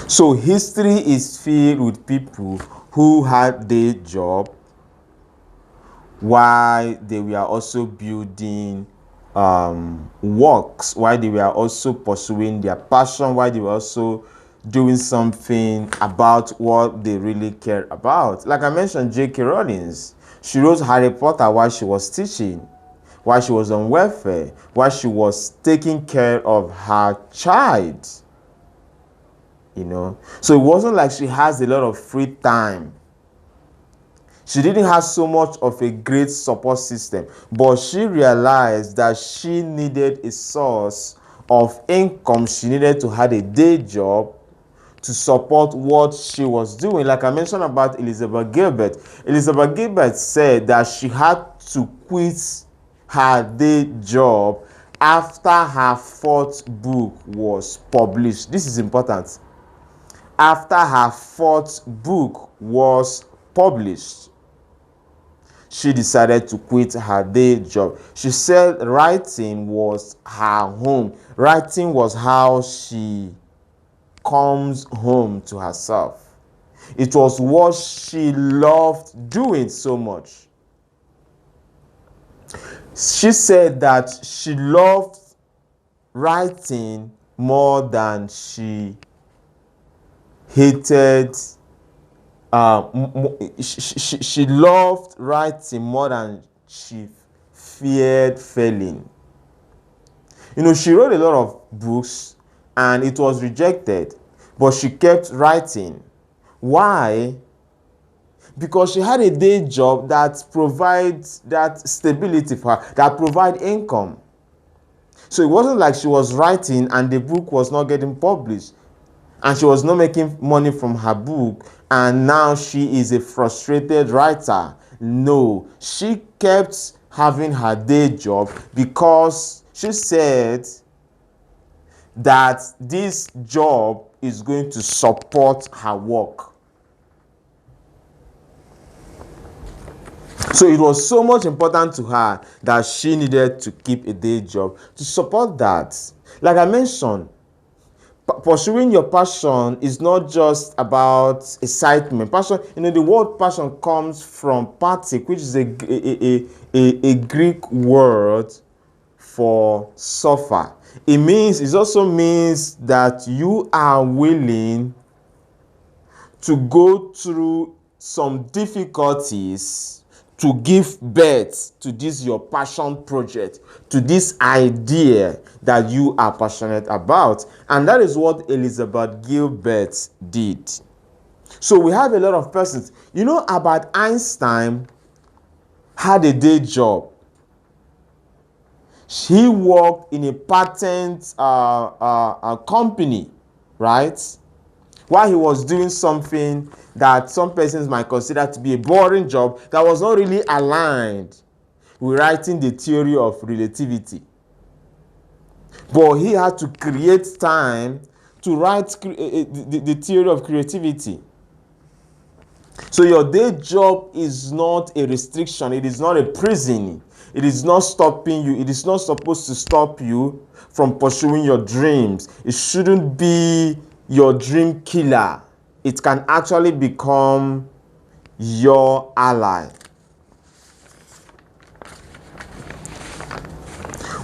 So history is filled with people who had their job while they were also building works, while they were also pursuing their passion, while they were also doing something about what they really care about. Like I mentioned, J.K. Rowling, she wrote Harry Potter while she was teaching, while she was on welfare, while she was taking care of her child. So it wasn't like she has a lot of free time. She didn't have so much of a great support system, but she realized that she needed a source of income. She needed to have a day job to support what she was doing. Like I mentioned about Elizabeth Gilbert. Elizabeth Gilbert said that she had to quit her day job after her fourth book was published. This is important. After her fourth book was published, she decided to quit her day job. She said writing was her home. Writing was how she comes home to herself. It was what she loved doing so much. She said that she loved writing more than she hated. She loved writing more than she feared failing. She wrote a lot of books and it was rejected, but she kept writing. Why? Because she had a day job that provides that stability for her, that provide income. So it wasn't like she was writing and the book was not getting published and she was not making money from her book, and now she is a frustrated writer. No, she kept having her day job because she said that this job is going to support her work. So it was so much important to her that she needed to keep a day job to support that. Like I mentioned, pursuing your passion is not just about excitement. Passion, the word passion comes from patik, which is a Greek word for suffer. It also means that you are willing to go through some difficulties to give birth to this your passion project, to this idea that you are passionate about. And that is what Elizabeth Gilbert did. So we have a lot of persons. Albert Einstein had a day job. He worked in a patent company, right? While he was doing something that some persons might consider to be a boring job that was not really aligned with writing the theory of relativity. But he had to create time to write the theory of creativity. So your day job is not a restriction. It is not a prison. It is not stopping you. It is not supposed to stop you from pursuing your dreams. It shouldn't be your dream killer. It can actually become your ally.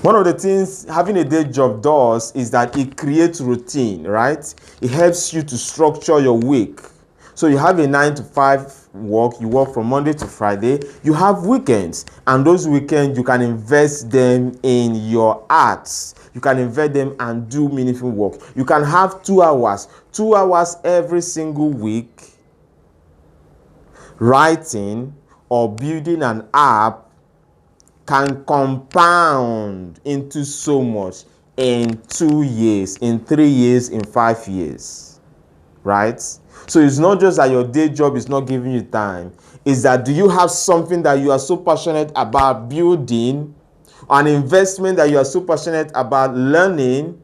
One of the things having a day job does is that it creates routine, right? It helps you to structure your week. So you have a 9 to 5 work, you work from Monday to Friday, you have weekends, and those weekends you can invest them in your arts. You can invest them and do meaningful work. You can have 2 hours every single week writing or building an app can compound into so much in 2 years, in 3 years, in 5 years, right? So it's not just that your day job is not giving you time. It's that do you have something that you are so passionate about building, an investment that you are so passionate about learning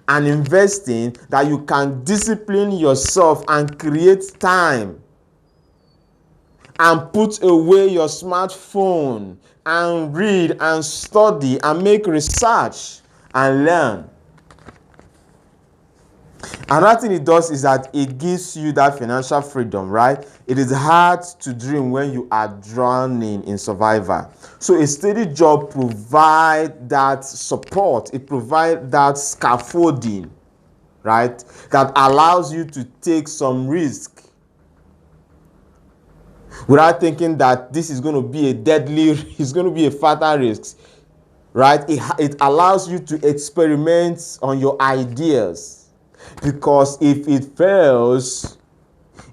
and investing that you can discipline yourself and create time and put away your smartphone and read and study and make research and learn. Another thing it does is that it gives you that financial freedom, right? It is hard to dream when you are drowning in survival. So a steady job provides that support, it provides that scaffolding, right? That allows you to take some risk without thinking that this is going to be a deadly, it's going to be a fatal risk, right? It allows you to experiment on your ideas, because if it fails,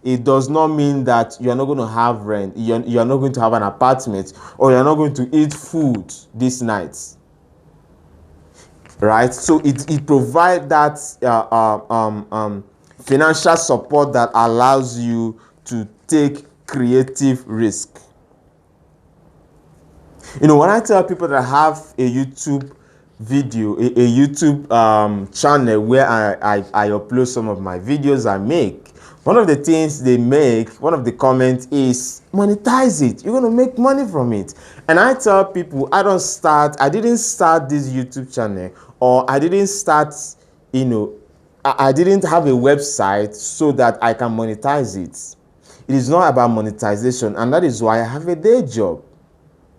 it does not mean that you are not going to have rent, you are not going to have an apartment, or you are not going to eat food this night, right? So it provides that financial support that allows you to take creative risk. You know, when I tell people that I have a YouTube video, a YouTube channel where I upload some of my videos I make, one of the things they make, one of the comments is, monetize it. You're going to make money from it. And I tell people, I didn't start this YouTube channel, or I didn't start, you know, I didn't have a website so that I can monetize it. It is not about monetization, and that is why I have a day job,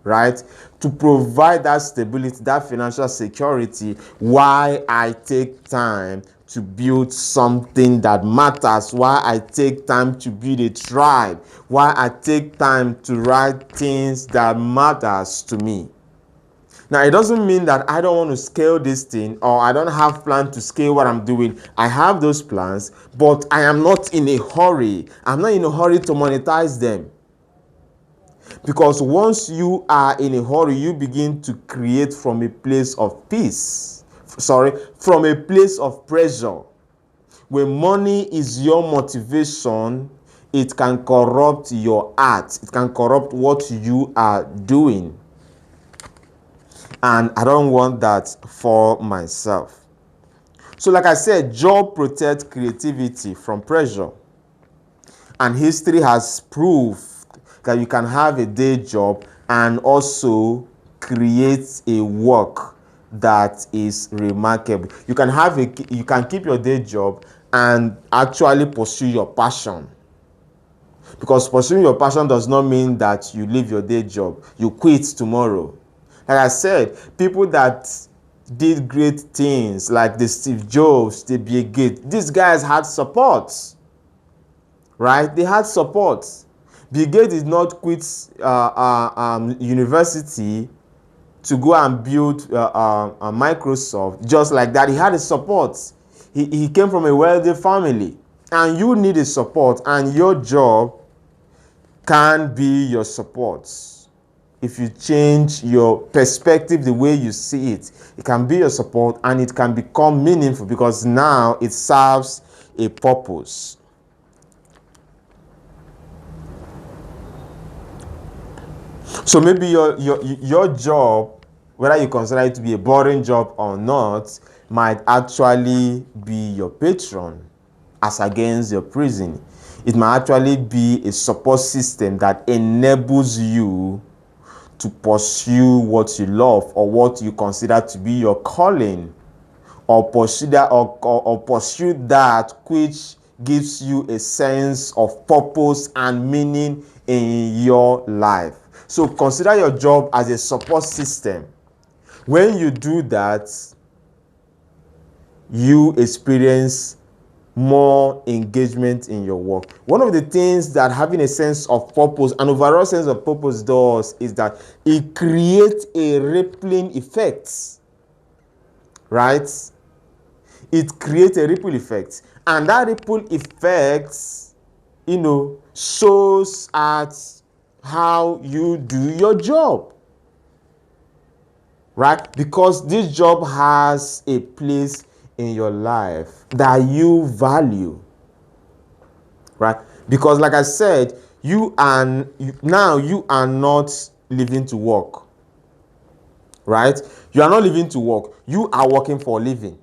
right? To provide that stability, that financial security, why I take time to build something that matters, why I take time to build a tribe, why I take time to write things that matters to me. Now, it doesn't mean that I don't want to scale this thing, or I don't have plan to scale what I'm doing. I have those plans, but I am not in a hurry. I'm not in a hurry to monetize them. Because once you are in a hurry, you begin to create from a place of peace. From a place of pressure. When money is your motivation, it can corrupt your art. It can corrupt what you are doing. And I don't want that for myself. So like I said, job protects creativity from pressure. And history has proved that you can have a day job and also create a work that is remarkable. You can keep your day job and actually pursue your passion. Because pursuing your passion does not mean that you leave your day job, you quit tomorrow. Like I said, people that did great things like the Steve Jobs, the Bill Gates, these guys had support, right? They had support. Bill Gates did not quit university to go and build Microsoft just like that. He had a support. He came from a wealthy family, and you need a support, and your job can be your support. If you change your perspective, the way you see it, it can be your support, and it can become meaningful because now it serves a purpose. So maybe your job, whether you consider it to be a boring job or not, might actually be your patron as against your prison. It might actually be a support system that enables you to pursue what you love or what you consider to be your calling, or pursue that or pursue that which gives you a sense of purpose and meaning in your life. So consider your job as a support system. When you do that, you experience more engagement in your work. One of the things that having a sense of purpose, an overall sense of purpose, does is that it creates a rippling effect, right? It creates a ripple effect, and that ripple effect, shows at how you do your job, right? Because this job has a place in your life that you value, right? Because like I said, you are not living to work, right? You are not living to work. You are working for a living.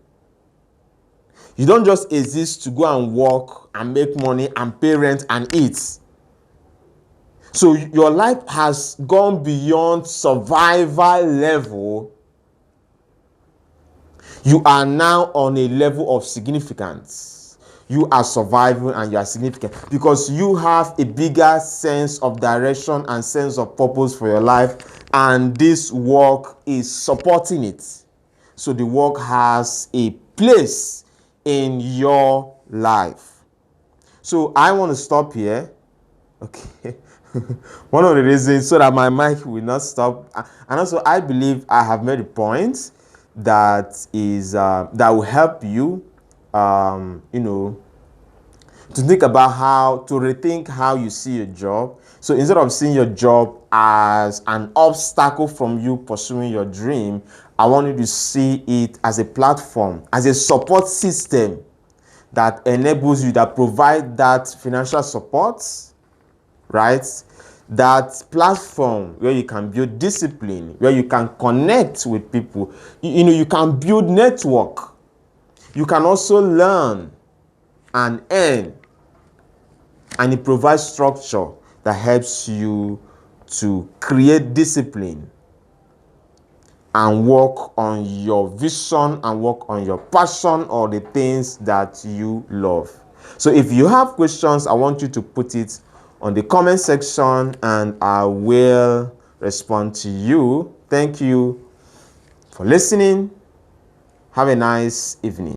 You don't just exist to go and work and make money and pay rent and eat. So your life has gone beyond survival level. You are now on a level of significance. You are surviving and you are significant because you have a bigger sense of direction and sense of purpose for your life, and this work is supporting it. So the work has a place in your life. So I want to stop here. Okay. One of the reasons so that my mic will not stop, and also I believe I have made a point that is that will help you, to think about how to rethink how you see your job. So instead of seeing your job as an obstacle from you pursuing your dream, I want you to see it as a platform, as a support system that enables you, that provide that financial support, right? That platform where you can build discipline, where you can connect with people. You can build network. You can also learn and earn, and it provides structure that helps you to create discipline and work on your vision and work on your passion or the things that you love. So if you have questions, I want you to put it on the comment section and I will respond to you. Thank you for listening. Have a nice evening.